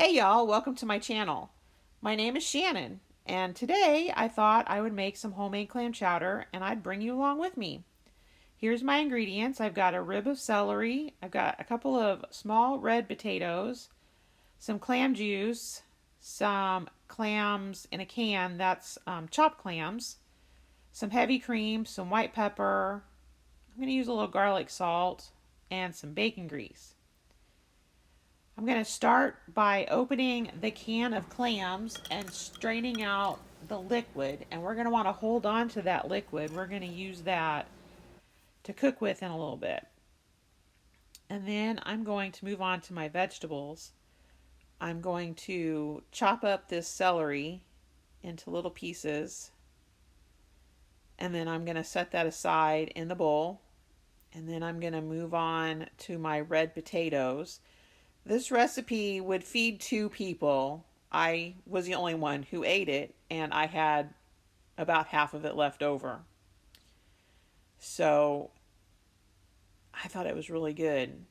Hey y'all, welcome to my channel. My name is Shannon, and today I thought I would make some homemade clam chowder and I'd bring you along with me. Here's my ingredients. I've got a rib of celery, I've got a couple of small red potatoes, some clam juice, some clams in a can, that's chopped clams, some heavy cream, some white pepper, I'm going to use a little garlic salt, and some bacon grease. I'm going to start by opening the can of clams and straining out the liquid. And we're going to want to hold on to that liquid. We're going to use that to cook with in a little bit. And then I'm going to move on to my vegetables. I'm going to chop up this celery into little pieces. And then I'm going to set that aside in the bowl. And then I'm going to move on to my red potatoes. This recipe would feed 2 people. I was the only one who ate it, and I had about half of it left over. So I thought it was really good.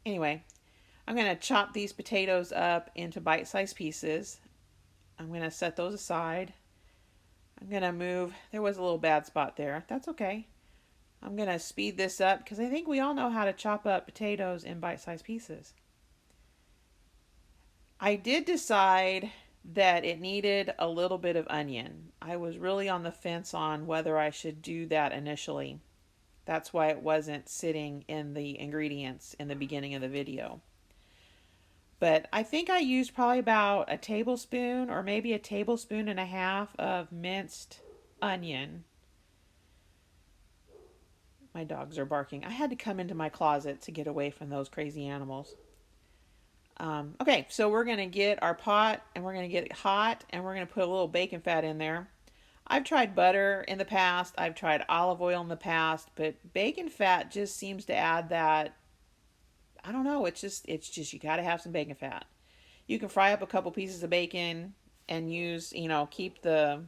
Anyway, I'm going to chop these potatoes up into bite-sized pieces. I'm going to set those aside. I'm going to move. There was a little bad spot there. That's okay. I'm going to speed this up because I think we all know how to chop up potatoes in bite-sized pieces. I did decide that it needed a little bit of onion. I was really on the fence on whether I should do that initially. That's why it wasn't sitting in the ingredients in the beginning of the video. But I think I used probably about a tablespoon or maybe a tablespoon and a half of minced onion. My dogs are barking. I had to come into my closet to get away from those crazy animals. Okay, so we're going to get our pot and we're going to get it hot and we're going to put a little bacon fat in there. I've tried butter in the past, I've tried olive oil in the past, but bacon fat just seems to add that, I don't know, it's just you got to have some bacon fat. You can fry up a couple pieces of bacon and use, keep the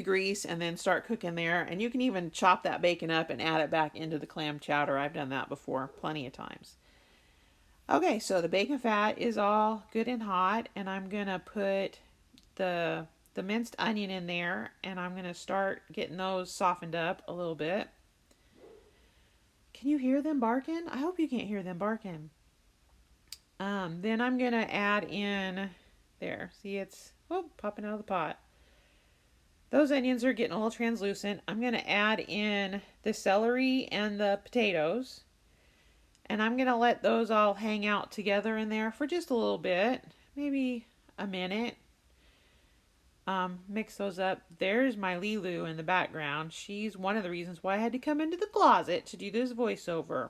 grease and then start cooking there, and you can even chop that bacon up and add it back into the clam chowder. I've done that before plenty of times. Okay, so the bacon fat is all good and hot, and I'm going to put the minced onion in there, and I'm going to start getting those softened up a little bit. Can you hear them barking? I hope you can't hear them barking. Then I'm going to add in, there, see it's popping out of the pot. Those onions are getting a little translucent. I'm going to add in the celery and the potatoes. And I'm going to let those all hang out together in there for just a little bit, maybe a minute. Mix those up. There's my Lilu in the background. She's one of the reasons why I had to come into the closet to do this voiceover.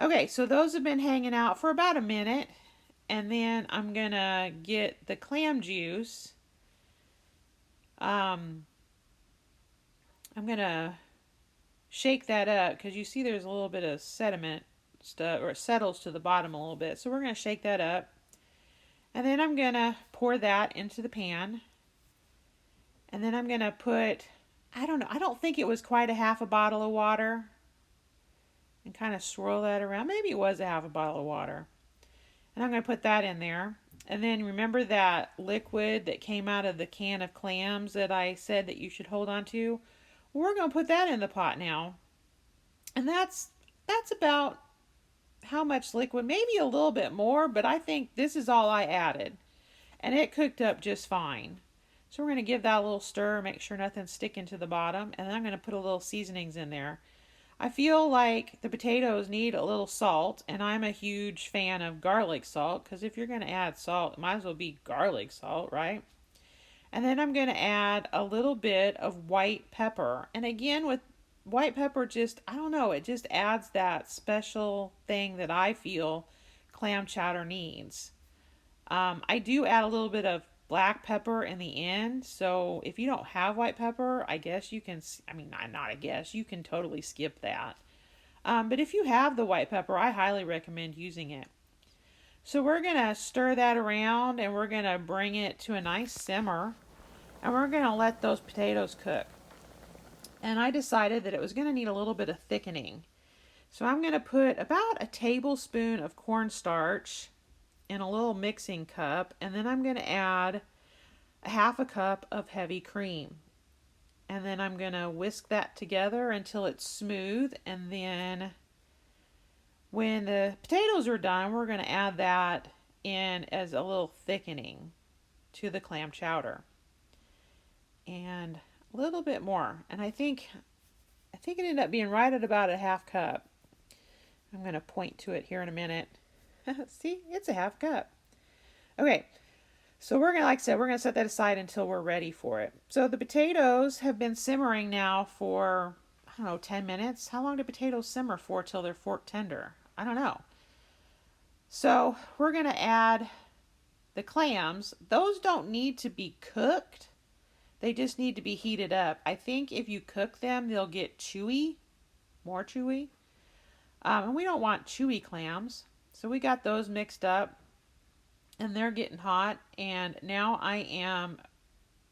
Okay, so those have been hanging out for about a minute. And then I'm going to get the clam juice. I'm going to shake that up because you see there's a little bit of sediment stuff, or it settles to the bottom a little bit. So we're going to shake that up. And then I'm going to pour that into the pan. And then I'm going to put, I don't think it was quite a half a bottle of water. And kind of swirl that around. Maybe it was a half a bottle of water. And I'm going to put that in there. And then remember that liquid that came out of the can of clams that I said that you should hold on to? We're going to put that in the pot now. And that's about how much liquid, maybe a little bit more, but I think this is all I added. And it cooked up just fine. So we're going to give that a little stir, make sure nothing's sticking to the bottom, and then I'm going to put a little seasonings in there. I feel like the potatoes need a little salt, and I'm a huge fan of garlic salt, because if you're going to add salt, it might as well be garlic salt, right? And then I'm going to add a little bit of white pepper. And again, with white pepper, just, I don't know, it just adds that special thing that I feel clam chowder needs. I do add a little bit of black pepper in the end. So if you don't have white pepper, I guess you can, not I guess, you can totally skip that. But if you have the white pepper, I highly recommend using it. So we're going to stir that around and we're going to bring it to a nice simmer. And we're going to let those potatoes cook. And I decided that it was going to need a little bit of thickening. So I'm going to put about a tablespoon of cornstarch in a little mixing cup, and then I'm going to add a half a cup of heavy cream. And then I'm going to whisk that together until it's smooth, and then when the potatoes are done, we're going to add that in as a little thickening to the clam chowder. And a little bit more. And I think it ended up being right at about a half cup. I'm going to point to it here in a minute. See, it's a half cup. Okay, so we're going to, like I said, we're going to set that aside until we're ready for it. So the potatoes have been simmering now for, I don't know, 10 minutes. How long do potatoes simmer for till they're fork tender? I don't know. So we're going to add the clams. Those don't need to be cooked. They just need to be heated up. I think if you cook them, they'll get chewy, more chewy. And we don't want chewy clams. So we got those mixed up and they're getting hot. And now I am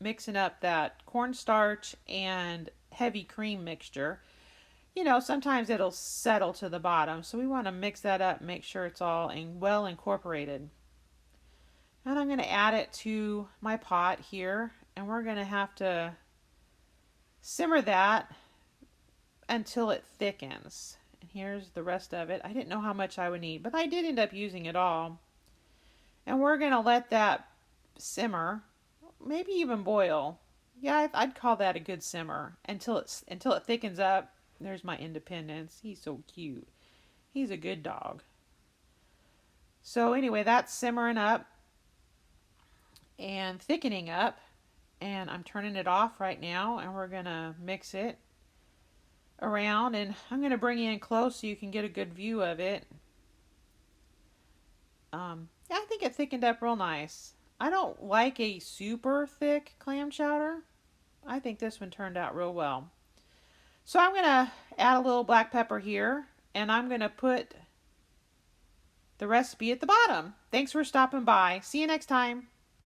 mixing up that cornstarch and heavy cream mixture. You know, sometimes it'll settle to the bottom. So we want to mix that up, make sure it's all well incorporated. And I'm going to add it to my pot here. And we're going to have to simmer that until it thickens. And here's the rest of it. I didn't know how much I would need, but I did end up using it all. And we're going to let that simmer, maybe even boil. Yeah, I'd call that a good simmer until it thickens up. There's my Independence. He's so cute. He's a good dog. So anyway, that's simmering up and thickening up. And I'm turning it off right now, and we're going to mix it around. And I'm going to bring you in close so you can get a good view of it. Yeah, I think it thickened up real nice. I don't like a super thick clam chowder. I think this one turned out real well. So I'm going to add a little black pepper here, and I'm going to put the recipe at the bottom. Thanks for stopping by. See you next time.